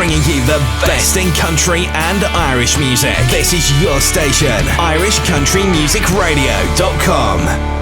bringing you the best in country and Irish music. This is your station, irishcountrymusicradio.com.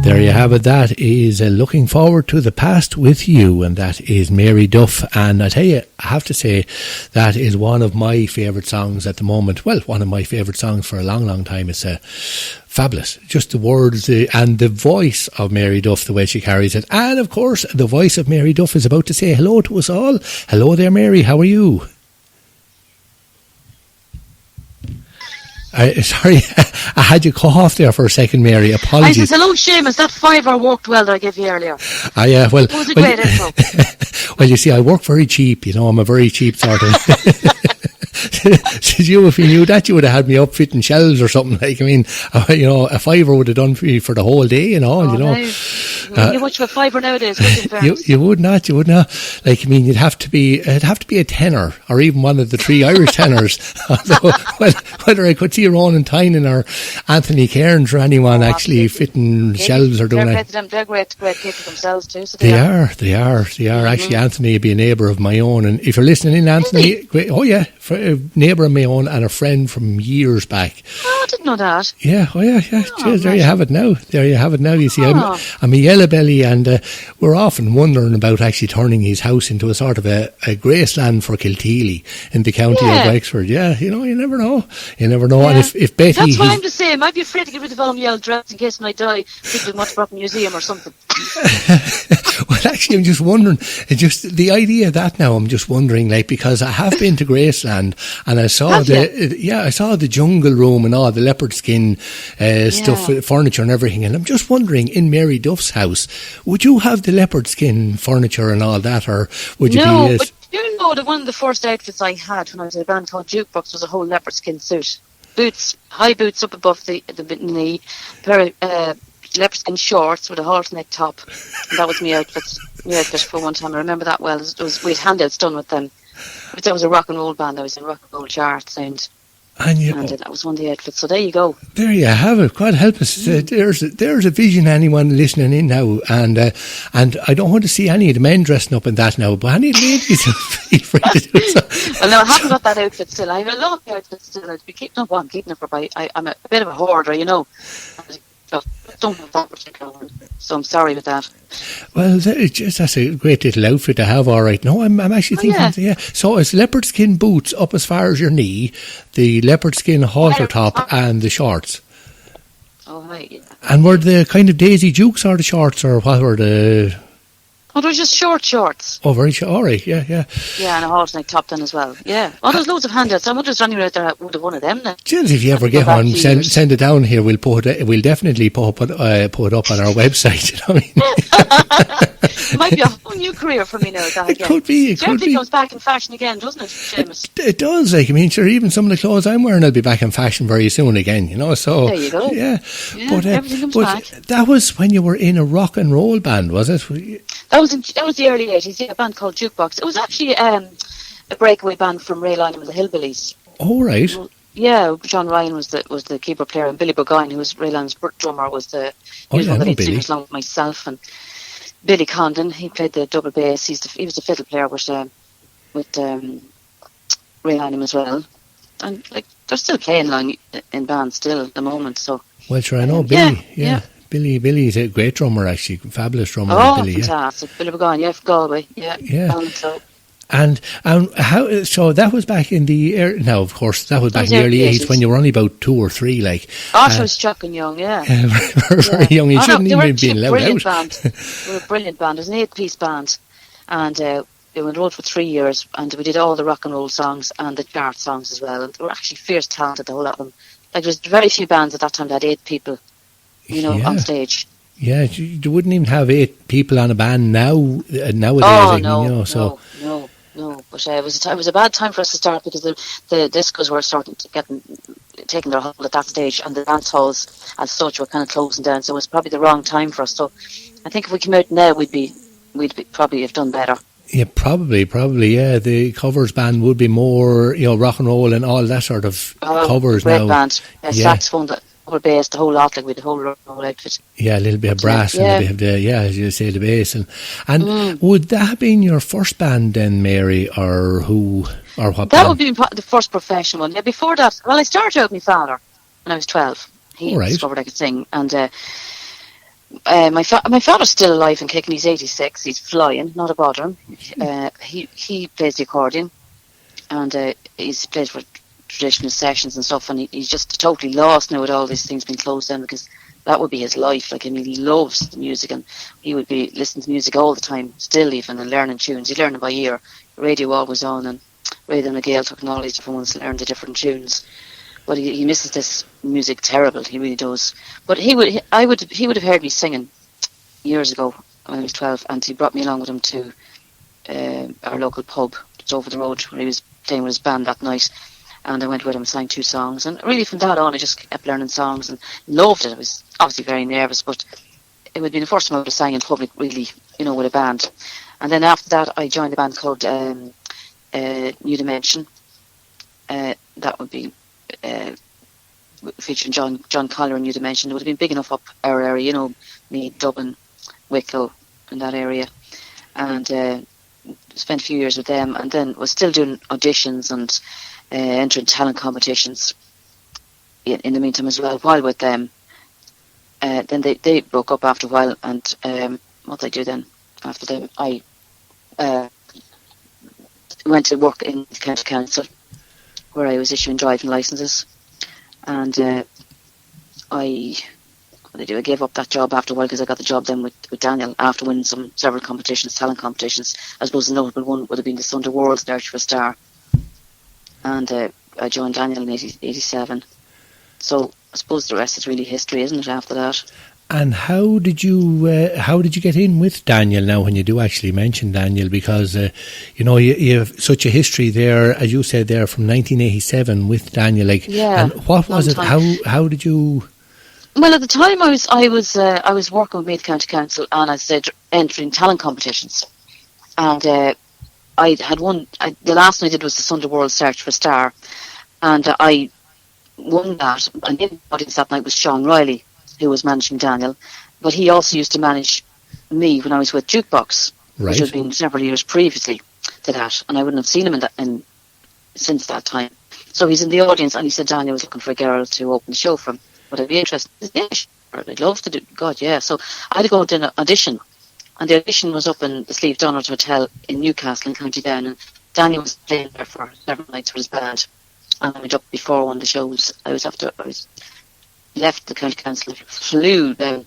There you have it. That is Looking Forward to the Past with You, and that is Mary Duff. And I tell you, I have to say, that is one of my favourite songs at the moment. Well, one of my favourite songs for a long, long time. It's fabulous. Just the words and the voice of Mary Duff, the way she carries it. And of course, the voice of Mary Duff is about to say hello to us all. Hello there, Mary. How are you? Sorry, I had you cut off there for a second, Mary. Apologies. I said, hello, Seamus. That fiver worked well that I gave you earlier. Yeah, well. It was a great info. Well, you see, I work very cheap. You know, I'm a very cheap sort of. Says you, if you knew that, you would have had me up fitting shelves or something. Like, I mean, you know, a fiver would have done for you for the whole day and all. You know, you much for a fiver nowadays. You would not. You would not. Like, I mean, it'd have to be a tenor, or even one of the three Irish tenors. Although, whether I could see Ronan Tynan or Anthony Cairns or anyone actually fitting shelves or doing it. They're great people themselves too. So They are. Actually, Anthony would be a neighbour of my own, and if you're listening in, Anthony, great. Oh yeah, a neighbour of my own and a friend from years back. Oh, I didn't know that. Yeah. Cheers, there you have it now. You see, I'm a yellow belly, and we're often wondering about actually turning his house into a sort of a Graceland for Kilteely in the county of Wexford. Yeah, you know, you never know. Yeah. And if Betty... That's what I'm the same. I'd be afraid to get rid of all my yellow dress in case when I die, people might up a museum or something. Well, actually, I'm just wondering, just the idea of that now, I'm just wondering, like, because I have been to Graceland and I saw I saw the jungle room and all the leopard skin stuff, furniture and everything, and I'm just wondering, in Mary Duff's house, would you have the leopard skin furniture and all that, or would you be... But you know, one of the first outfits I had when I was in a band called Jukebox was a whole leopard skin suit. Boots, high boots up above the knee, pair of leopard skin shorts with a half neck top. And that was my outfit for one time. I remember that well. We had handouts done with them. But that was a rock and roll band. I was in rock and roll charts, and that was one of the outfits. So there you go. There you have it. God help us. There's a vision, anyone listening in now, and I don't want to see any of the men dressing up in that now, but any ladies feel free to do so. Well, no, I haven't got that outfit still. I have a lot of outfits still. I'd be keeping up. I'm keeping up for. I'm a bit of a hoarder, you know. I don't have that particular one, so I'm sorry with that. Well, that's a great little outfit to have, all right. No, I'm actually thinking, So it's leopard skin boots up as far as your knee, the leopard skin halter top, and the shorts. Oh, right, yeah. And were the kind of Daisy Dukes or the shorts, or what were the... Oh, they were just short shorts. Oh, very short. All right, yeah. Yeah, and a half neck top then as well. Yeah. Oh, there's loads of handouts. I'm just running out there. I would have one of them then. Just if you ever get one, send it down here. We'll definitely put it up on our website. You know what I mean? It might be a whole new career for me now. It could be. It comes back in fashion again, doesn't it, Seamus? It does. Like, I mean, sure, even some of the clothes I'm wearing will be back in fashion very soon again. You know, so there you go. Yeah, but everything comes back. That was when you were in a rock and roll band, was it? That was the early 80s. Yeah, a band called Jukebox. It was actually a breakaway band from Ray Lyon and the Hillbillies. Oh, right. Yeah, John Ryan was the keyboard player, and Billy Burgoyne, who was Ray Lyon's drummer, was one of the lead singers, along with myself, and Billy Condon. He played the double bass. He was the fiddle player with Ray Lyon as well. And like they're still playing in bands still at the moment. So well, sure, I know Billy. Yeah. Billy's a great drummer, actually, fabulous drummer. Oh, Billy, fantastic! Billy Burgoyne, from Galway. Yeah. And how? So that was back in the now, of course, that was back in the early 80s when you were only about 2 or 3, like. Oh, she was shocking young, very young. You shouldn't even be allowed out. They were a brilliant band. It was an 8-piece band, and we went road for 3 years, and we did all the rock and roll songs and the chart songs as well. And they were actually fierce talented, the whole lot of them. Like, there's very few bands at that time that had 8 people, on stage. Yeah, you wouldn't even have 8 people on a band nowadays. Oh, no. But it was a bad time for us to start, because the discos were taking their hold at that stage, and the dance halls as such were kind of closing down. So it was probably the wrong time for us. So I think if we came out now, we'd probably have done better. Yeah, probably. Yeah, the covers band would be more, rock and roll and all that sort of covers great now. Band, saxophone, double bass, the whole lot, like with the whole rock and roll outfit. Yeah, a little bit of brass and a bit of as you say, the bass. And would that have been your first band then, Mary, or who, or what? That would be the first professional one. Yeah, before that, I started out with my father when I was 12. He discovered I could sing, and my father's still alive and kicking. He's 86. He's flying, not a bother him. He plays the accordion, and he's played for traditional sessions and stuff, and he's just totally lost now with all these things being closed down, because that would be his life. Like, I mean, he loves the music, and he would be listening to music all the time, still even, and learning tunes. He'd learn it by ear. Radio always on, and Radio and Gale took all these different ones, learned the different tunes. But he misses this music terrible. He really does. But he would have heard me singing years ago when I was 12, and he brought me along with him to our local pub just over the road, where he was playing with his band that night. And I went with him and sang 2 songs. And really from that on, I just kept learning songs and loved it. I was obviously very nervous, but it would be the first time I would have sang in public, really, with a band. And then after that, I joined a band called New Dimension. That would be featuring John Collar and New Dimension. It would have been big enough up our area, me, Dublin, Wicklow, in that area. And spent a few years with them, and then was still doing auditions and entering talent competitions in the meantime as well, while with them. Then they broke up after a while, and what did I do then after them? I went to work in the county council, where I was issuing driving licences, and I gave up that job after a while, because I got the job then with Daniel after winning several competitions, talent competitions. I suppose the notable one would have been the Sunday World Search for a Star, and I joined Daniel in 87. So I suppose the rest is really history, isn't it, after that? And how did you get in with Daniel now, when you do actually mention Daniel? Because, you have such a history there, as you said there, from 1987 with Daniel. And what was it? How did you... Well, at the time I was working with Meath County Council, and I said entering talent competitions. And I had won, the last one I did was the Sunday World Search for a Star. And I won that. And in the audience that night was Sean Riley, who was managing Daniel, but he also used to manage me when I was with Jukebox, which had been several years previously to that, and I wouldn't have seen him since that time. So he's in the audience, and he said Daniel was looking for a girl to open the show for him. Would I be interested? Yeah, sure, I'd love to do. God, yeah. So I had to go to an audition, and the audition was up in the Sleeve Donald Hotel in Newcastle in County Down, and Daniel was playing there for several nights with his band, and I went up before one of the shows. I left the county council, flew down,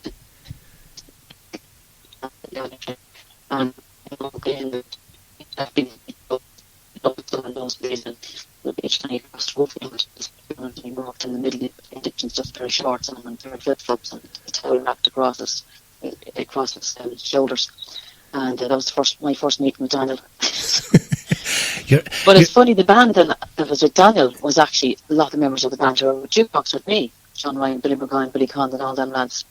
and I've been in those days, and each time he crossed the road, he walked in the middle of the ditch, just very short, and very flip flops, and the towel wrapped across his shoulders, and that was my first meeting with Daniel. But it's funny, the band that was with Daniel was actually a lot of members of the band who were with Jukebox with me. Sean Ryan, Billy McGowan, Billy Conn, and all them lads.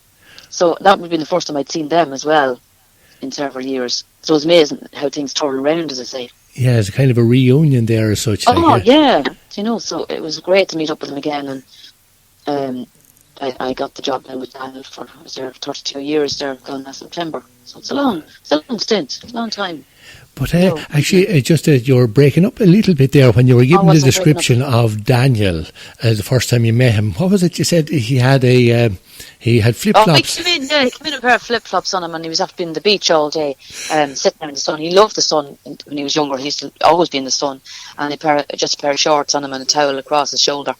So that would have been the first time I'd seen them as well in several years. So it was amazing how things turn around, as I say. Yeah, it's kind of a reunion there as such. Yeah. So it was great to meet up with them again. And I got the job then with Daniel I was there 32 years there, gone last September. So it's a long stint, a long time. But actually, you're breaking up a little bit there when you were giving the description of Daniel the first time you met him. What was it you said? He had flip-flops. He came in a pair of flip-flops on him, and he was after being on the beach all day, sitting there in the sun. He loved the sun when he was younger. He used to always be in the sun, and just a pair of shorts on him and a towel across his shoulder.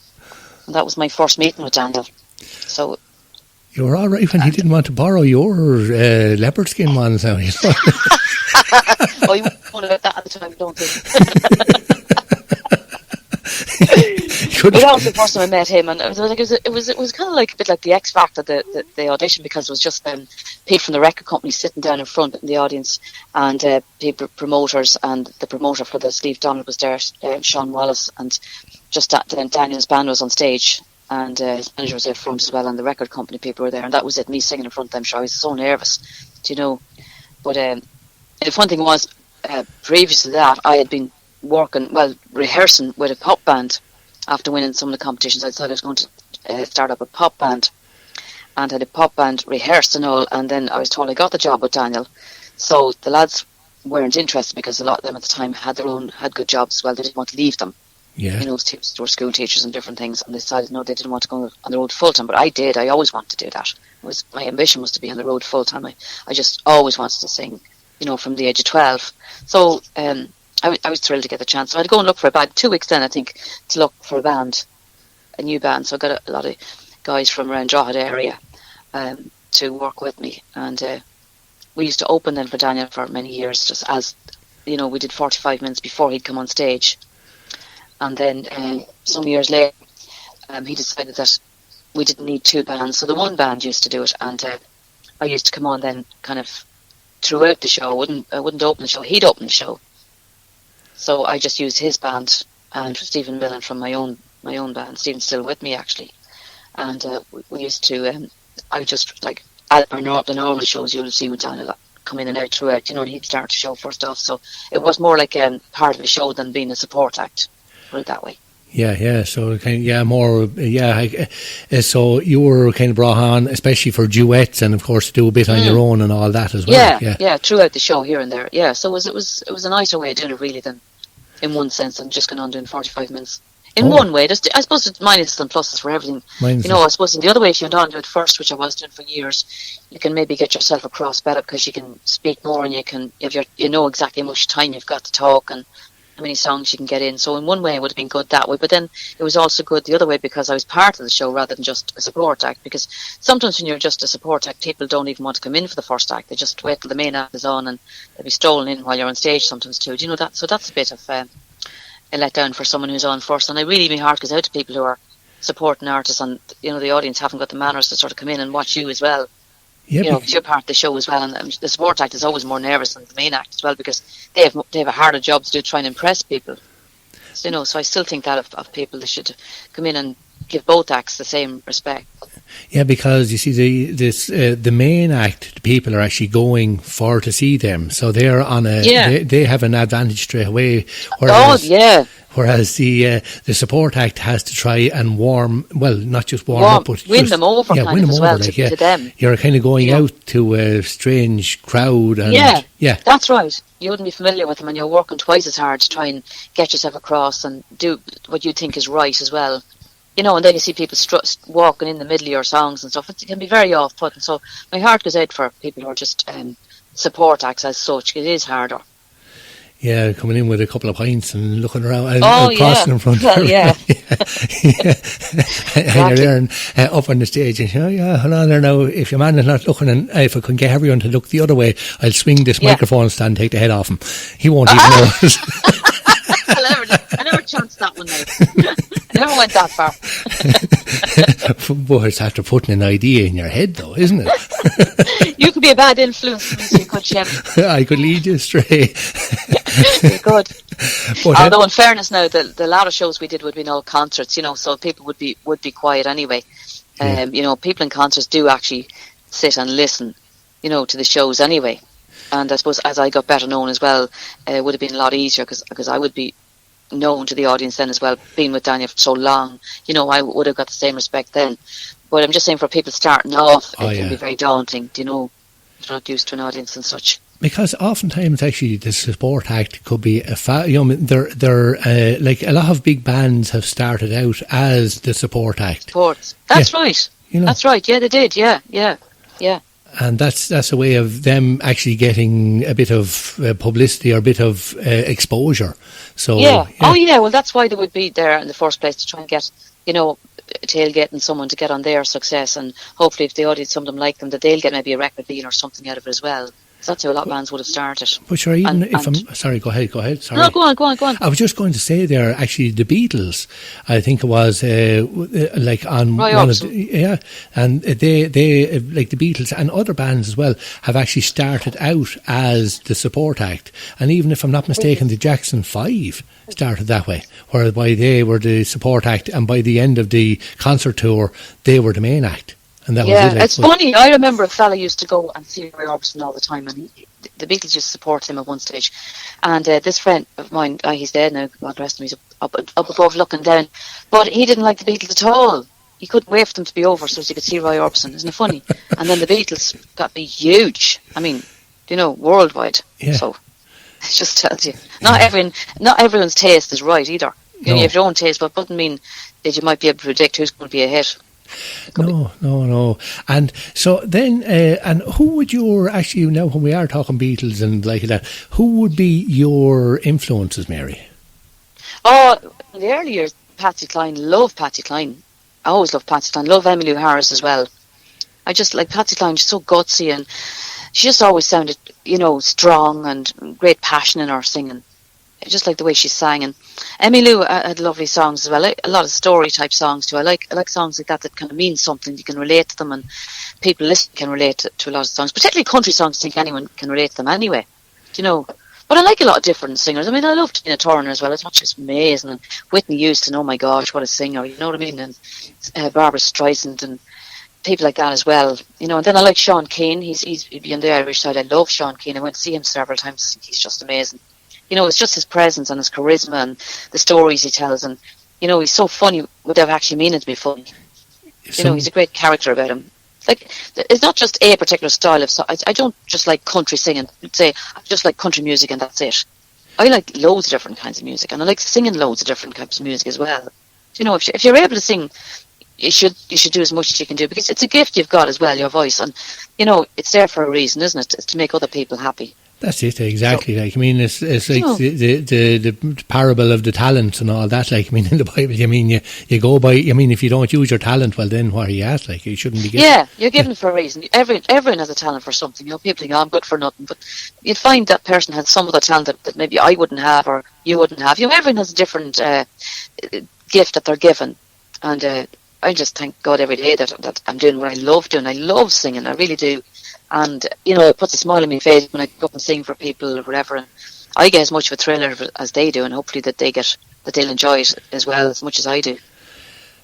And that was my first meeting with Daniel. So you were all right when he didn't want to borrow your leopard skin ones now. Oh, you won't about that at the time, don't think. But that was the first time I met him, and it was kind of like a bit like the X Factor, the audition, because it was just people from the record company sitting down in front in the audience, and people, promoters, and the promoter for the Steve Donald was there, Sean Wallace, and just then Daniel's band was on stage, and his manager was there front as well, and the record company people were there, and that was it, me singing in front of them. So I was so nervous, But the fun thing was, previous to that, I had been rehearsing with a pop band. After winning some of the competitions, I decided I was going to start up a pop band, and had a pop band rehearsed and all, and then I was told I got the job with Daniel. So the lads weren't interested, because a lot of them at the time had good jobs as well. They didn't want to leave them. Yeah. They were school teachers and different things, and they decided no, they didn't want to go on the road full time. But I did. I always wanted to do that. My ambition was to be on the road full time. I just always wanted to sing, from the age of 12. So I was thrilled to get the chance. So I had to go and look for a band. 2 weeks then, I think, to look for a new band. So I got a lot of guys from around Drogheda area to work with me. And we used to open then for Daniel for many years, just as, we did 45 minutes before he'd come on stage. And then some years later, he decided that we didn't need 2 bands. So the one band used to do it. And I used to come on then kind of throughout the show. I wouldn't open the show. He'd open the show. So I just used his band, and Stephen Millen from my own band. Stephen's still with me, actually. And we used to, I just, like, at the normal shows you'll see with Daniel come in and out throughout, and he'd start the show first off. So it was more like part of the show than being a support act, put it that way. Yeah. So so you were kind of brought on, especially for duets, and of course do a bit on your own and all that as well. Yeah, throughout the show here and there. Yeah, so it was a nicer way of doing it, really, than in one sense than just going on doing 45 minutes. In one way, I suppose it's minuses and pluses for everything. I suppose in the other way, if you went on to it first, which I was doing for years, you can maybe get yourself across better, because you can speak more, and you know exactly how much time you've got to talk and how many songs you can get in. So in one way it would have been good that way, but then it was also good the other way, because I was part of the show rather than just a support act. Because sometimes when you're just a support act, people don't even want to come in for the first act. They just wait till the main act is on, and they'll be strolling in while you're on stage sometimes too. Do you know that? So that's a bit of a letdown for someone who's on first. And I really, my heart goes out to people who are supporting artists, and the audience haven't got the manners to sort of come in and watch you as well. Yeah, because you're part of the show as well, and the support act is always more nervous than the main act as well, because they have a harder job to do, trying to impress people. So, so I still think that of people, they should come in and give both acts the same respect. Yeah, because you see, the main act, people are actually going for to see them, so they're on they have an advantage straight away. Whereas the support act has to try and not just warm up, but win them over, win them over, to them. You're kind of going out to a strange crowd. And, that's right. You wouldn't be familiar with them, and you're working twice as hard to try and get yourself across and do what you think is right as well. And then you see people walking in the middle of your songs and stuff. It can be very off-putting. So my heart goes out for people who are just support acts as such. It is harder. Yeah, coming in with a couple of pints and looking around and crossing in front of yeah. And you're there and up on the stage and hold on there now, if your man is not looking, and if I can get everyone to look the other way, I'll swing this microphone stand and take the head off him. He won't even know. I never chanced that one now. I never went that far. But it's after putting an idea in your head, though, isn't it? You could be a bad influence to me, so you could, Shem. I could lead you astray. You could. Although, in fairness, now the lot of shows we did would have been all concerts, so people would be quiet anyway. People in concerts do actually sit and listen, to the shows anyway. And I suppose as I got better known as well, it would have been a lot easier, because I would be known to the audience then as well, being with Daniel for so long. I would have got the same respect then. But I'm just saying, for people starting off, it can be very daunting, they're not used to an audience and such. Because oftentimes, actually, the support act could be they're like a lot of big bands have started out as the support act. That's right. That's right. Yeah, they did. Yeah. And that's a way of them actually getting a bit of publicity or a bit of exposure. So well, that's why they would be there in the first place, to try and get, tailgating someone to get on their success, and hopefully if the audience, some of them like them, that they'll get maybe a record deal or something out of it as well. So that's how a lot of bands would have started. But sure, even And- if and- I'm sorry, go ahead. Sorry. No, go on. I was just going to say there, actually, the Beatles, I think it was, like on Roy one Orbison. and they, like the Beatles and other bands as well, have actually started out as the support act. And even if I'm not mistaken, the Jackson 5 started that way, whereby they were the support act, and by the end of the concert tour, they were the main act. And that was it. Like, it's funny. I remember a fella used to go and see Roy Orbison all the time, and the Beatles used to support him at one stage. And this friend of mine, he's dead now, God rest him, he's up above looking down, but he didn't like the Beatles at all. He couldn't wait for them to be over so he could see Roy Orbison. Isn't it funny? And then the Beatles got to be huge. I mean, worldwide. Yeah. So it just tells you, not everyone's taste is right either. You have your own taste, but it doesn't mean that you might be able to predict who's going to be a hit. No. And so then, and who would actually, now when we are talking Beatles and like that, who would be your influences, Mary? Oh, in the early years, Patsy Cline. Love Patsy Cline. I always love Patsy Cline. Love Emmylou Harris as well. I just like Patsy Cline. She's so gutsy, and she just always sounded, strong and great passion in her singing. I just like the way she sang. And Emmylou had lovely songs as well. A lot of story type songs too. I like songs like that kind of mean something. You can relate to them, and people listening can relate to a lot of songs. Particularly country songs. I think anyone can relate to them anyway. But I like a lot of different singers. I mean, I love Tina Turner as well. It's not just amazing. And Whitney Houston, oh my gosh, what a singer. You know what I mean? And Barbara Streisand and people like that as well. And then I like Sean Keane. He's on the Irish side. I love Sean Keane. I went to see him several times. He's just amazing. It's just his presence and his charisma and the stories he tells. And, he's so funny without actually meaning to be funny. He's a great character about him. Like, it's not just a particular style of song. I don't just like country singing. I just like country music and that's it. I like loads of different kinds of music, and I like singing loads of different types of music as well. If you're able to sing, you should do as much as you can do, because it's a gift you've got as well, your voice, and it's there for a reason, isn't it? It's to make other people happy. That's it, exactly. It's like the parable of the talents and all that. Like, in the Bible, you go by. If you don't use your talent, well, then what are you at? Like, you shouldn't be getting. Yeah, you're given for a reason. Everyone has a talent for something. People think, I'm good for nothing, but you'd find that person has some other talent that maybe I wouldn't have or you wouldn't have. Everyone has a different gift that they're given, and I just thank God every day that I'm doing what I love doing. I love singing, I really do. And, it puts a smile on my face when I go up and sing for people or whatever. And I get as much of a thrill out of it as they do, and hopefully that they'll enjoy it as well as much as I do.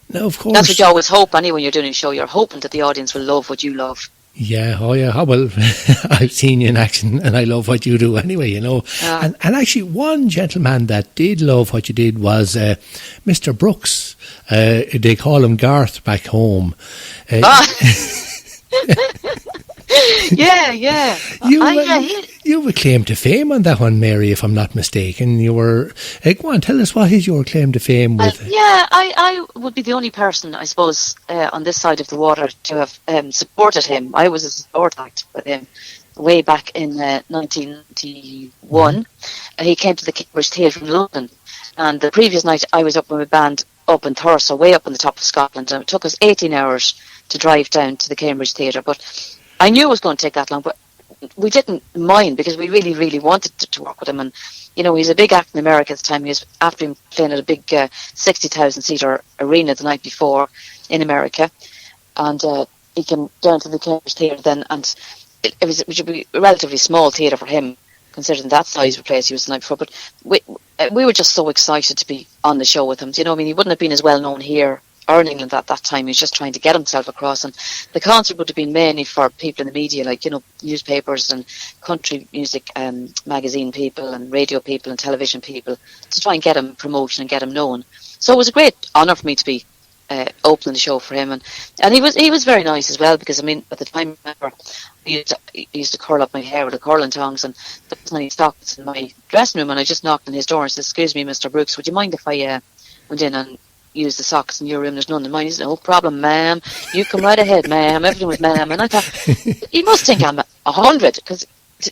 Now, of course. That's what you always hope anyway when you're doing a show. You're hoping that the audience will love what you love. Yeah, well, I've seen you in action and I love what you do anyway, And actually, one gentleman that did love what you did was Mr. Brooks. They call him Garth back home. Yeah. You were claim to fame on that one, Mary, if I'm not mistaken. You were. Go on, tell us, what is your claim to fame with? I would be the only person, I suppose, on this side of the water to have supported him. I was a support act with him way back in 1991. He came to the Cambridge Theatre in London, and the previous night I was up with my band up in Thurso, way up on the top of Scotland, and it took us 18 hours to drive down to the Cambridge Theatre, but I knew it was going to take that long, but we didn't mind because we really, really wanted to work with him. And, he's a big act in America at the time. He was after him playing at a big 60,000-seater arena the night before in America. And he came down to the Cambridge Theatre then, and it would be a relatively small theatre for him, considering that size of place he was the night before. But we were just so excited to be on the show with him. He wouldn't have been as well known here or in England at that time. He was just trying to get himself across, and the concert would have been mainly for people in the media, like newspapers and country music magazine people and radio people and television people, to try and get him promotion and get him known. So it was a great honour for me to be opening the show for him, and he was very nice as well, because at the time, I remember, he used to curl up my hair with the curling tongs, and there was any stockings in my dressing room, and I just knocked on his door and said, "Excuse me, Mr. Brooks, would you mind if I went in and use the socks in your room? There's none in mine." He said, "No problem, ma'am. You come right ahead, ma'am. Everything was ma'am." And I thought, he must think I'm 100, because,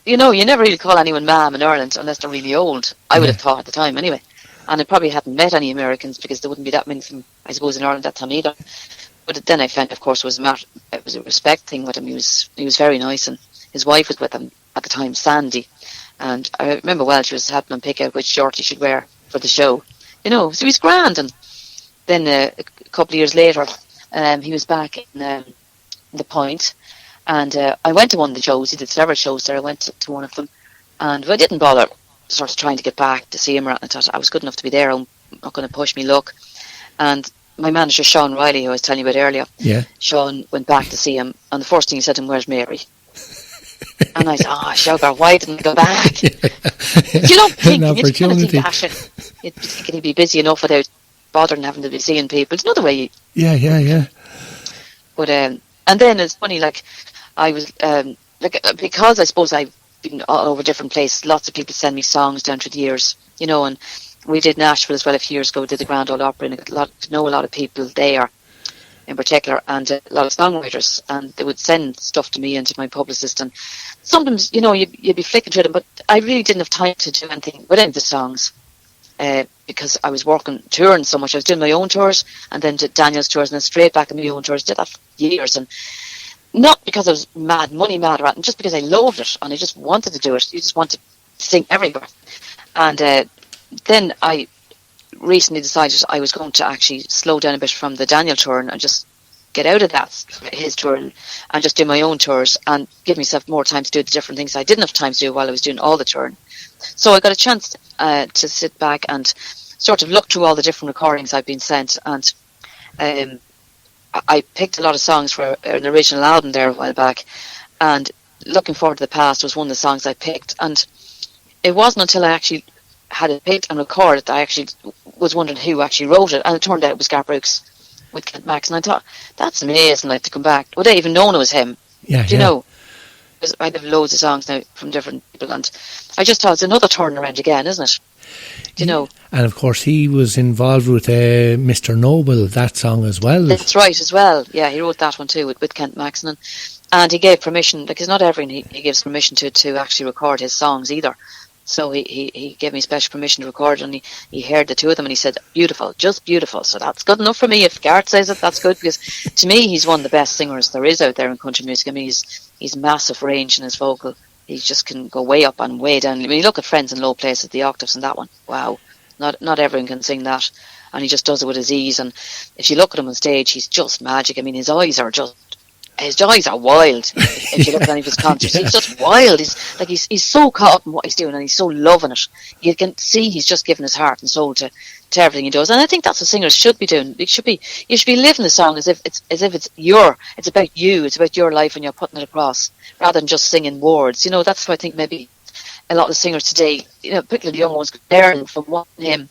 you never really call anyone ma'am in Ireland unless they're really old. I would have thought at the time anyway. And I probably hadn't met any Americans, because there wouldn't be that many of them, I suppose, in Ireland at that time either. But then I found, of course, it was a respect thing with him. He was very nice, and his wife was with him at the time, Sandy. And I remember well, she was helping him pick out which short he should wear for the show. So he was grand. And then a couple of years later, he was back in the Point. And I went to one of the shows. He did several shows there. I went to one of them. And I didn't bother sort of trying to get back to see him. I thought I was good enough to be there. I'm not going to push me luck. And my manager, Sean Riley, who I was telling you about earlier, Sean went back to see him. And the first thing he said to him, "Where's Mary?" And I said, sugar, why didn't I go back? You don't think, you just kind of think you'd be thinking he'd be busy enough without bothering having to be seeing people. It's another way. Yeah. But, and then it's funny, like, I was, because I suppose I've been all over different places, lots of people send me songs down through the years, and we did Nashville as well a few years ago, we did the Grand Ole Opera, and know a lot of people there in particular, and a lot of songwriters, and they would send stuff to me and to my publicist, and sometimes, you'd be flicking through them, but I really didn't have time to do anything with any of the songs, because I was touring so much. I was doing my own tours, and then did Daniel's tours, and then straight back on my own tours. Did that for years, and not because I was money mad or anything, just because I loved it, and I just wanted to do it. You just want to sing everywhere. And then I recently decided I was going to actually slow down a bit from the Daniel tour and just get out of that, his tour, and just do my own tours and give myself more time to do the different things I didn't have time to do while I was doing all the touring. So I got a chance to sit back and sort of look through all the different recordings I've been sent, and I picked a lot of songs for an original album there a while back, and Looking Forward to the Past was one of the songs I picked, and it wasn't until I actually had it picked and recorded that I actually was wondering who actually wrote it, and it turned out it was Garth Brooks with Kent Max, and I thought, that's amazing, like, to come back. Would I even known it was him? Yeah, Do you know? Because I have loads of songs now from different people, and I just thought it's another turnaround again, isn't it? Do you know? And of course he was involved with Mr. Noble, that song as well. That's right, as well. Yeah, he wrote that one too with Kent Maxon, and he gave permission, because not everyone he gives permission to actually record his songs either. So he gave me special permission to record, and he heard the two of them, and he said, beautiful, just beautiful. So that's good enough for me. If Garth says it, that's good, because to me he's one of the best singers there is out there in country music. I mean, he's massive range in his vocal. He just can go way up and way down. When you look at Friends in Low Places, the octaves in that one, wow, not everyone can sing that, and he just does it with his ease. And if you look at him on stage, he's just magic. I mean, his eyes are wild. If you look at any of his concerts, he's just wild. He's so caught up in what he's doing, and he's so loving it. You can see he's just giving his heart and soul to everything he does. And I think that's what singers should be doing. You should be living the song as if it's about you, it's about your life, and you're putting it across, rather than just singing words. That's why I think maybe a lot of singers today, particularly the young ones, learn from him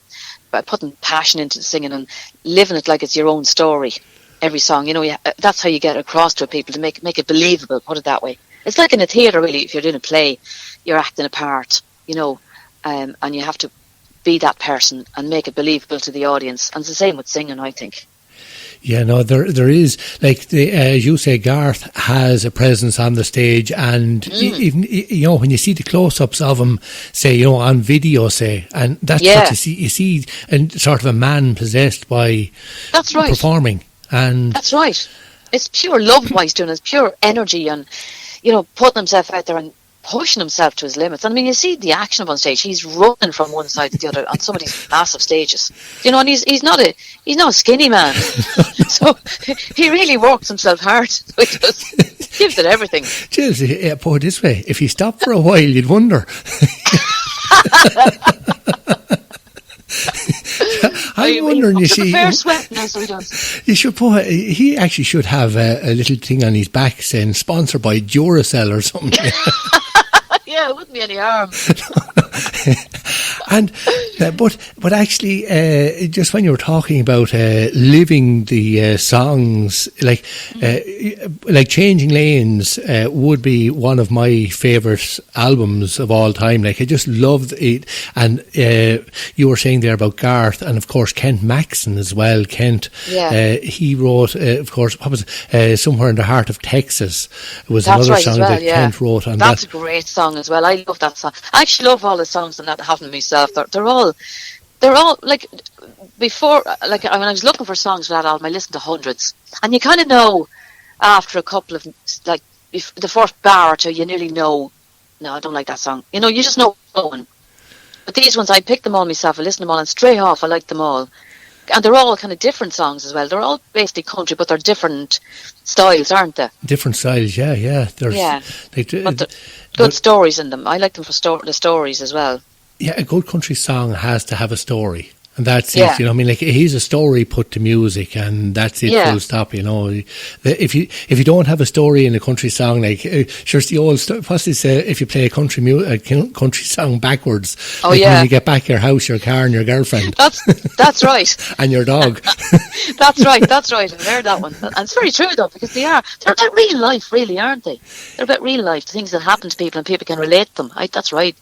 by putting passion into the singing and living it like it's your own story. Every song, that's how you get across to people, to make it believable, put it that way. It's like in a theatre, really. If you're doing a play, you're acting a part, and you have to be that person and make it believable to the audience. And it's the same with singing, I think. Yeah, no, there is, like, as you say, Garth has a presence on the stage, and even, when you see the close-ups of him, say, on video, say, and that's what you see, and sort of a man possessed by performing. And that's right. It's pure love what he's doing. It's pure energy, and putting himself out there and pushing himself to his limits. And I mean, you see the action on stage. He's running from one side to the other on some of these massive stages. And he's not a skinny man. So he really works himself hard. So he just gives it everything. Just put it this way: if he stopped for a while, you'd wonder. I'm wondering, you see, you should he actually should have a little thing on his back saying sponsored by Duracell or something. Yeah, it wouldn't be any harm. And but actually, just when you were talking about living the songs, like Changing Lanes would be one of my favourite albums of all time. Like, I just loved it. And you were saying there about Garth, and of course Kent Maxon as well. Kent, he wrote, of course, what was Somewhere in the Heart of Texas was another song that Kent wrote. And that's a great song as well. I love that song. I actually love all the songs that happened to myself. They're all like, before, like, when I was looking for songs for that album, I listened to hundreds, and you kind of know after a couple of, like, the first bar or two, you nearly know no, I don't like that song. You know, you just know what's going. But these ones, I picked them all myself. I listened to them all, and straight off, I liked them all. And they're all kind of different songs as well. They're all basically country, but they're different styles, aren't they? Different styles, yeah. But good stories in them. I like them for the stories as well. Yeah, a good country song has to have a story. And that's Yeah. it, you know. I mean, like, he's a story put to music, and that's it. Yeah. Full stop. You know, if you don't have a story in a country song, like, sure, it's the old stuff. What's this? If you play a country song backwards, Oh, like yeah. when you get back your house, your car, and your girlfriend, That's right. and your dog. That's right. I've heard that one. And it's very true, though, because they're about real life, really, aren't they? They're about real life, the things that happen to people, and people can relate to them. That's right.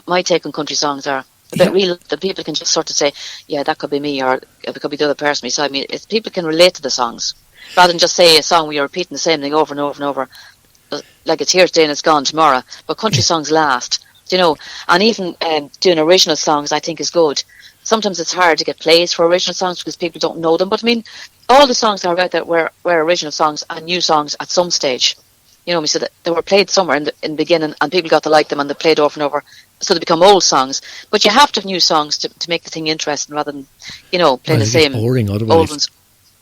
My take on country songs are about real, that people can just sort of say, yeah, that could be me, or it could be the other person beside me. It's people can relate to the songs, rather than just say a song where you're repeating the same thing over and over and over, like it's here today and it's gone tomorrow. But country songs last, you know. And even doing original songs, I think, is good. Sometimes it's hard to get plays for original songs because people don't know them. But I mean, all the songs that are out there were original songs and new songs at some stage. You know, we said that they were played somewhere in the beginning, and people got to like them, and they played over and over, so they become old songs. But you have to have new songs to make the thing interesting, rather than, you know, playing the same boring otherwise. old ones.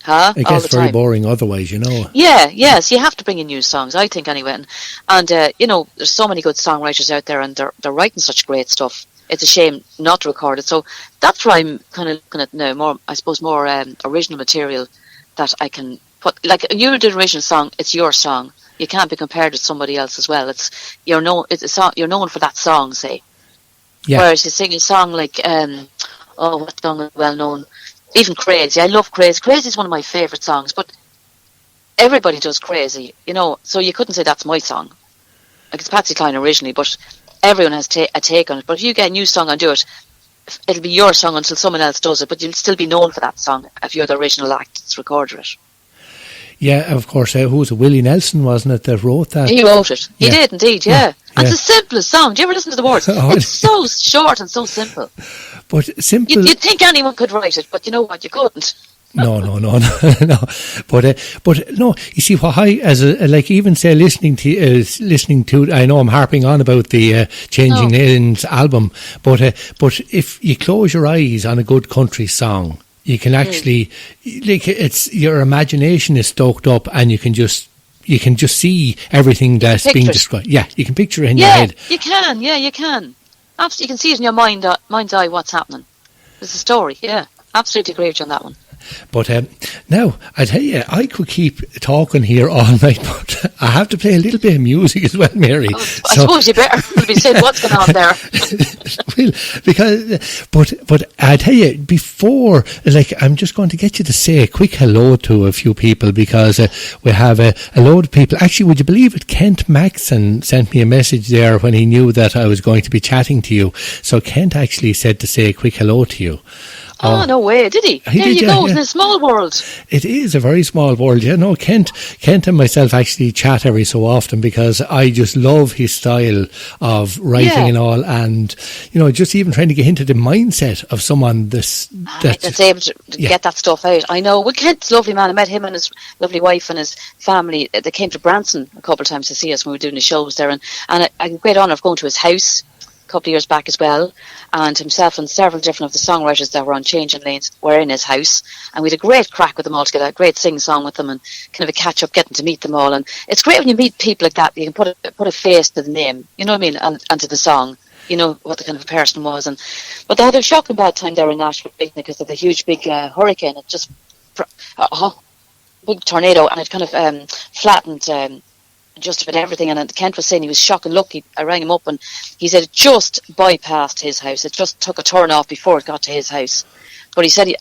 Huh? It All gets the very time. boring otherwise, you know. Yeah, yes, you have to bring in new songs, I think, anyway. And you know, there's so many good songwriters out there, and they're writing such great stuff. It's a shame not to record it. So that's why I'm kind of looking at now more, I suppose, more original material that I can put. Like, you did an original song, it's your song. You can't be compared with somebody else as well. You're known for that song, say. Yeah. Whereas you sing a song like what song is well known? Even Crazy. I love Crazy. Crazy is one of my favourite songs, but everybody does Crazy, you know. So you couldn't say that's my song. Like, it's Patsy Cline originally, but everyone has a take on it. But if you get a new song and do it, it'll be your song until someone else does it. But you'll still be known for that song if you're the original act that's recorded it. Yeah, of course. Who was it? Willie Nelson, wasn't it, that wrote that? He wrote it. He did indeed, yeah. And Yeah. it's the simplest song. Do you ever listen to the words? Oh, It's so short and so simple. But simple. You'd think anyone could write it, but you know what? You couldn't. No. But no. You see, what I like, even say listening to. I know I'm harping on about the Changing Lanes album, but if you close your eyes on a good country song, you can actually, like, it's your imagination is stoked up, and you can just see everything that's being described. Yeah, you can picture it in your head. You can. Yeah, you can. Absolutely, you can see it in your mind's eye what's happening. There's a story. Yeah, absolutely agree with you on that one. But now, I tell you, I could keep talking here all night, but I have to play a little bit of music as well, Mary. I suppose you better be saying what's going on there. Well, because, but I tell you, before, like, I'm just going to get you to say a quick hello to a few people, because we have a load of people. Actually, would you believe it? Kent Maxon sent me a message there when he knew that I was going to be chatting to you. So Kent actually said to say a quick hello to you. Oh, no way, did he? There you go, it's a small world. It is a very small world. Yeah, no, Kent and myself actually chat every so often, because I just love his style of writing and all, and, you know, just even trying to get into the mindset of someone that's able to get that stuff out. I know. Well, Kent's a lovely man. I met him and his lovely wife and his family. They came to Branson a couple of times to see us when we were doing the shows there, and I had a great honour of going to his house a couple of years back as well, and himself and several different of the songwriters that were on Changing Lanes were in his house, and we had a great crack with them all together, a great sing-song with them, and kind of a catch-up, getting to meet them all. And it's great when you meet people like that, you can put a face to the name, you know what I mean, and to the song, you know what the kind of a person was. But they had a shocking bad time there in Nashville because of the huge big hurricane. It just big tornado, and it kind of flattened just about everything. And Kent was saying he was shocking lucky. I rang him up, and he said it just bypassed his house. It just took a turn off before it got to his house. But he said he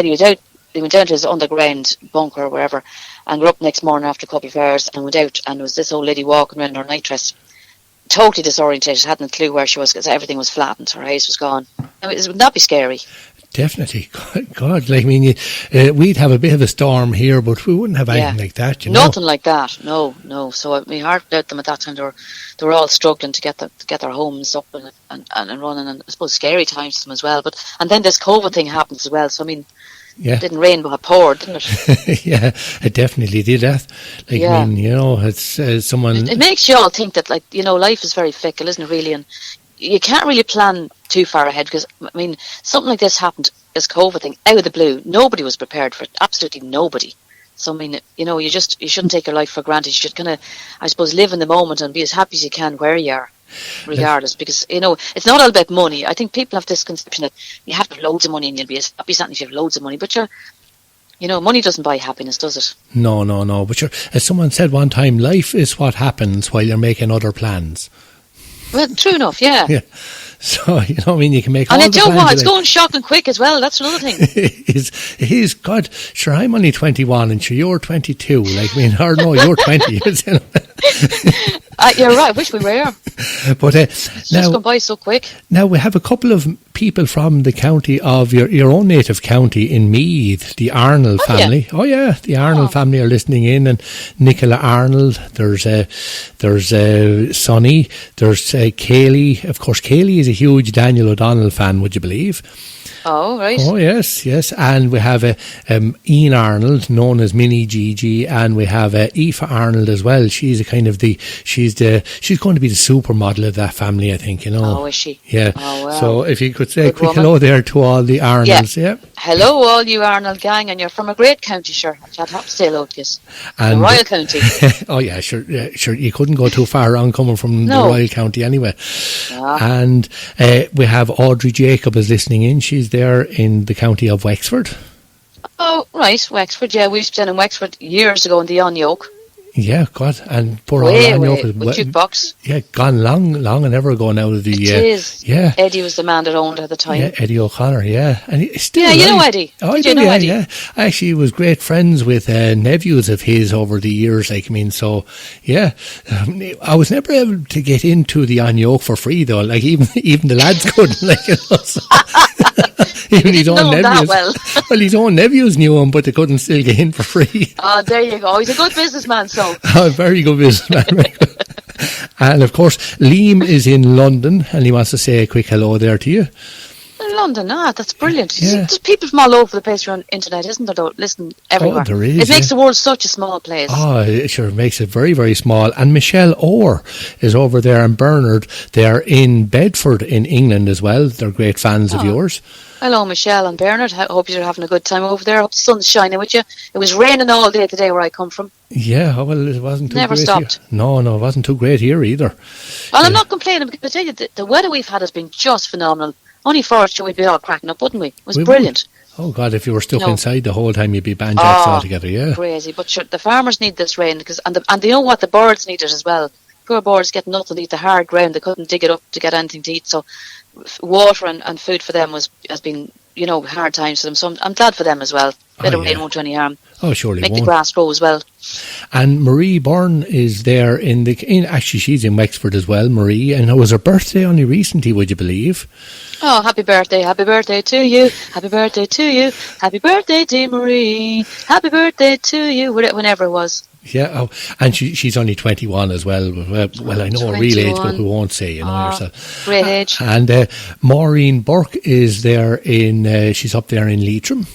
was out. He went down to his underground bunker or wherever, and got up next morning after a couple of hours and went out, and there was this old lady walking around in her night dress, totally disorientated, hadn't a clue where she was because everything was flattened. Her house was gone. Wouldn't that be scary? Definitely. God, like, I mean, we'd have a bit of a storm here, but we wouldn't have anything like that, you know. Nothing like that, no. So my heart out them at that time. They were all struggling to get their homes up and running, and I suppose scary times to them as well. And then this COVID thing happens as well. So I mean, Yeah. It didn't rain, but it poured, didn't it? Yeah, it definitely did that. Like, Yeah. I mean, it's someone... It makes you all think that, like, life is very fickle, isn't it, really? And you can't really plan too far ahead because, I mean, something like this happened, this COVID thing, out of the blue. Nobody was prepared for it. Absolutely nobody. So, I mean, you shouldn't take your life for granted. You should kind of, I suppose, live in the moment and be as happy as you can where you are, regardless. Because, it's not all about money. I think people have this conception that you have to have loads of money and you'll be as happy as if you have loads of money. But money doesn't buy happiness, does it? No. But as someone said one time, life is what happens while you're making other plans. Well, true enough, yeah. Yeah. So, you can make all and the plans. And it's going shocking quick as well. That's another thing. It is. God, sure, I'm only 21 and sure, you're 22. Like, or no, you're 20. You're right, I wish we were. But it's just gone by so quick. Now, we have a couple of people from the county of your own native county in Meath, the Arnold family. Yeah. Oh, yeah, the Arnold family are listening in, and Nicola Arnold, there's Sonny, there's Kaylee. Of course, Kaylee is a huge Daniel O'Donnell fan, would you believe? Oh, right. Oh, yes. And we have Ian Arnold, known as Mini Gigi, and we have Aoife Arnold as well. She's she's going to be the supermodel of that family, I think, Oh, is she? Yeah. Oh, wow. So if you could say a quick woman. hello there to all the Arnolds, yeah. Hello, all you Arnold gang, and you're from a great county, sure. I'd have to say hello to you. And the Royal County. Oh, yeah, sure. You couldn't go too far wrong coming from the Royal County anyway. Yeah. And we have Audrey Jacob is listening in. She's there in the county of Wexford. Oh, right, Wexford, yeah. We used to be in Wexford years ago in the On-Yoke. Yeah, God, and poor way, old with jukebox. Yeah, gone long and ever ago now. It is. Yeah. Eddie was the man that owned it at the time. Yeah, Eddie O'Connor, yeah. And he's still you know Eddie. Oh, I do, you know Eddie? Yeah. I actually was great friends with nephews of his over the years, so, yeah. I was never able to get into the On-Yoke for free, though. Like, even the lads couldn't, so. Even his own nephews. Well, his own nephews knew him, but they couldn't still get in for free. Oh, there you go. He's a good businessman, so. Oh, very good businessman. And of course, Liam is in London, and he wants to say a quick hello there to you. In London, that's brilliant. Yeah. There's people from all over the place around internet, isn't there? Though, listen everywhere. Oh, there is. It makes the world such a small place. Oh, it sure makes it very, very small. And Michelle Orr is over there, and Bernard, they're in Bedford in England as well. They're great fans of yours. Hello, Michelle and Bernard. I hope you're having a good time over there. I hope the sun's shining with you. It was raining all day today where I come from. Yeah, well, it wasn't too Never great stopped. here. No, it wasn't too great here either. Well, I'm not complaining because I tell you, the weather we've had has been just phenomenal. Only for it, we'd be all cracking up, wouldn't we? It was brilliant. Would. Oh, God, if you were stuck inside the whole time, you'd be banjacks altogether, yeah. Crazy. But sure, the farmers need this rain, and you know what? The birds need it as well. Poor birds get nothing to eat, the hard ground. They couldn't dig it up to get anything to eat, so water and food for them has been, hard times for them. So I'm glad for them as well. Bit of rain won't do any harm. Oh, surely Make won't. the grass grow as well. And Marie Byrne is there actually she's in Wexford as well, Marie, and it was her birthday only recently, would you believe? Oh, happy birthday to you, happy birthday to you, happy birthday dear Marie, happy birthday to you, whenever it was. Yeah, and she's only 21 as well. Well, I know 21. A real age, but we won't say, yourself. Great age. And Maureen Burke is there she's up there in Leitrim.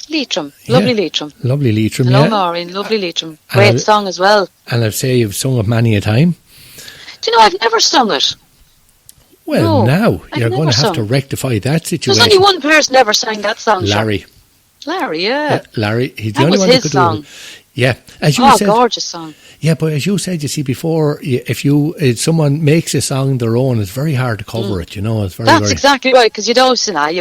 Leitrim, lovely Leitrim. Lovely Leitrim, Hello, Maureen, lovely Leitrim. Great song as well. And I'd say you've sung it many a time. Do you know, I've never sung it. Well, now you're going to have to rectify that situation. There's only one person ever sang that song. Larry. Larry, yeah. Larry, he's the that only was one his that could song. do it. Yeah, as you said, gorgeous song. Yeah, but as you said, you see, before, if someone makes a song their own, it's very hard to cover it, It's That's exactly right, because you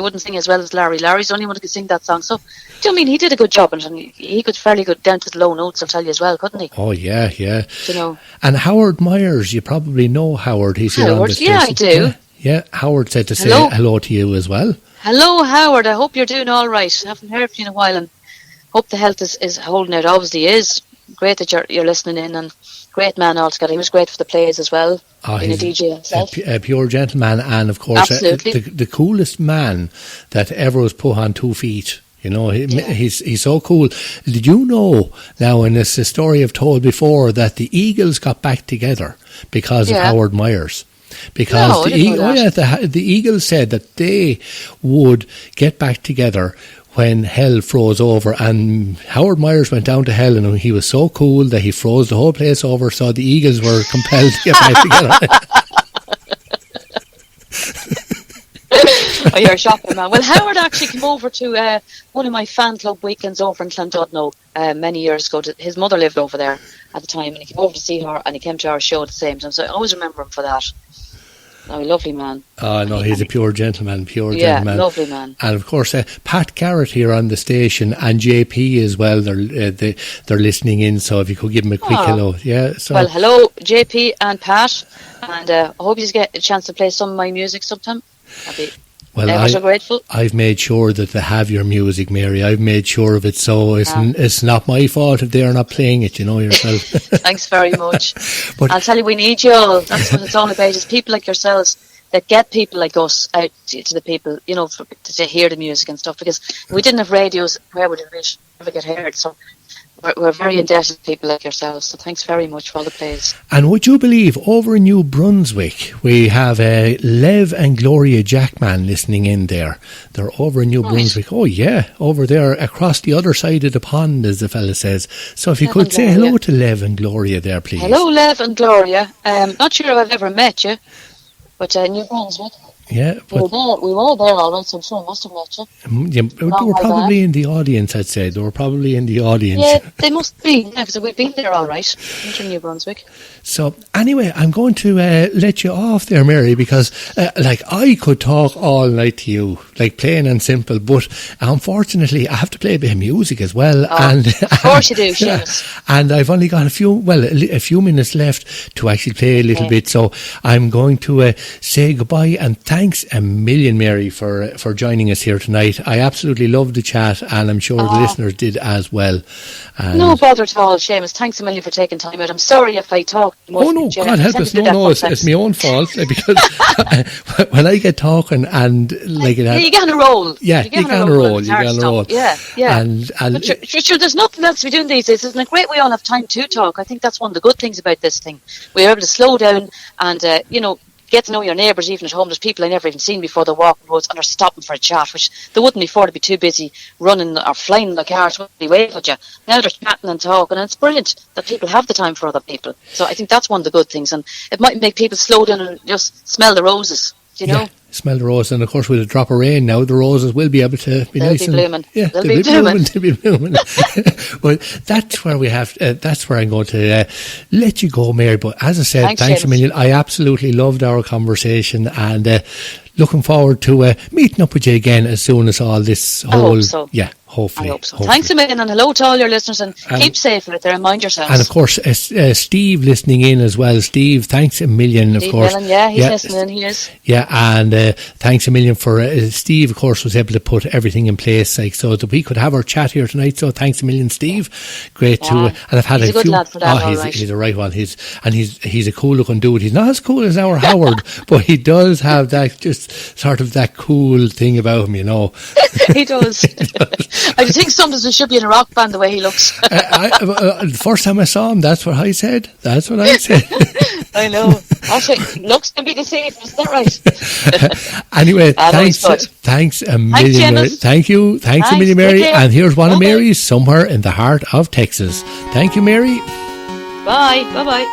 wouldn't sing as well as Larry. Larry's the only one who could sing that song. So, do you know what I mean? He did a good job, and he could fairly good down to the low notes, I'll tell you as well, couldn't he? Oh, yeah. You know. And Howard Myers, you probably know Howard. He's here on the station. Yeah, I do. Yeah, Howard said to say hello to you as well. Hello, Howard. I hope you're doing all right. I haven't heard from you in a while, and hope the health is holding out. Obviously is. Great that you're listening in, and great man altogether. He was great for the plays as well, being a DJ himself. A pure gentleman, and of course the coolest man that ever was put on 2 feet. He's so cool. Did you know now, and it's a story I've told before, that the Eagles got back together because of Howard Myers? because the the Eagles said that they would get back together when hell froze over, and Howard Myers went down to hell, and he was so cool that he froze the whole place over, so the Eagles were compelled to get back together. Oh, you're a shocking man. Well, Howard actually came over to one of my fan club weekends over in Clondudno many years ago. His mother lived over there at the time, and he came over to see her, and he came to our show at the same time, so I always remember him for that. Oh, lovely man. Oh, no, he's a pure gentleman, Yeah, lovely man. And of course, Pat Garrett here on the station, and JP as well, they're listening in, so if you could give them a quick hello. Yeah. So. Well, hello, JP and Pat, and I hope you get a chance to play some of my music sometime. I'll be ever so grateful. I've made sure that they have your music, Mary. I've made sure of it, so it's not my fault if they're not playing it, you know yourself. Thanks very much. But I'll tell you, we need you all. That's what it's all about, is people like yourselves that get people like us out to the people, you know, to hear the music and stuff, because if we didn't have radios, where would it ever get heard? So we're very indebted to people like yourselves, so thanks very much for all the plays. And would you believe, over in New Brunswick, we have Lev and Gloria Jackman listening in there. They're over in New Brunswick. Oh, yeah, over there across the other side of the pond, as the fella says. So if you could say hello to Lev and Gloria there, please. Hello, Lev and Gloria. Not sure if I've ever met you, but New Brunswick. Yeah, but we were there all right, so I'm sure I must have met you. Yeah, they were probably in the audience, I'd say. They were probably in the audience. Yeah, they must be, because we've been there all right, in New Brunswick. So, anyway, I'm going to let you off there, Mary, because, I could talk all night to you, like plain and simple, but unfortunately, I have to play a bit of music as well. Oh, and of course you do, Seamus. And I've only got a few minutes left to actually play a little bit, so I'm going to say goodbye, and thanks a million, Mary, for joining us here tonight. I absolutely loved the chat, and I'm sure the listeners did as well. And no bother at all, Seamus. Thanks a million for taking time out. I'm sorry if I talk much. Oh, no, God help us. No, it's my own fault, because when I get talking and like it, you get on a roll. Yeah, you get on a roll. Yeah. And but sure, there's nothing else to be doing these days. Isn't it great we all have time to talk? I think that's one of the good things about this thing. We're able to slow down and, get to know your neighbours. Even at home, there's people I never even seen before. They're walking roads and they're stopping for a chat, which they wouldn't before. They'd be too busy running or flying in the cars when they wave at you. Now they're chatting and talking, and it's brilliant that people have the time for other people. So I think that's one of the good things, and it might make people slow down and just smell the roses. Do you know? Smell the roses, and of course with a drop of rain now, the roses will be able to be nice and blooming. Yeah, they'll be blooming. Well, that's where we have. That's where I'm going to let you go, Mary. But as I said, thanks a million. I absolutely loved our conversation, and looking forward to meeting up with you again as soon as all this whole. I hope so. Yeah. Hopefully. I hope so. Thanks a million, and hello to all your listeners, and keep safe out there and mind yourselves. And of course, Steve listening in as well. Steve, thanks a million, Steve of course. Millen, he's listening, he is. Yeah, and thanks a million for Steve, of course, was able to put everything in place, like, so that we could have our chat here tonight. So thanks a million, Steve. Great to, and I've had he's a good lad for that. He's a right one. He's a cool looking dude. He's not as cool as our Howard, but he does have that just sort of that cool thing about him, you know. He does. I think sometimes we should be in a rock band the way he looks. The first time I saw him, that's what I said. I know. Actually, looks can be deceived, isn't that right? Anyway, thanks a million, Mary. Thanks a million, Mary. And here's one of Mary's, Somewhere in the Heart of Texas. Thank you, Mary. Bye. Bye-bye.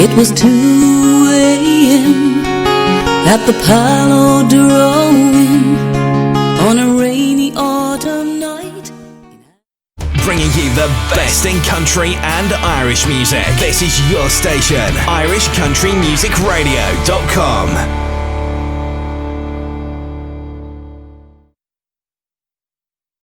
It was 2 a.m. at the Palo Duro on a rainy autumn night. Bringing you the best in country and Irish music. This is your station, irishcountrymusicradio.com.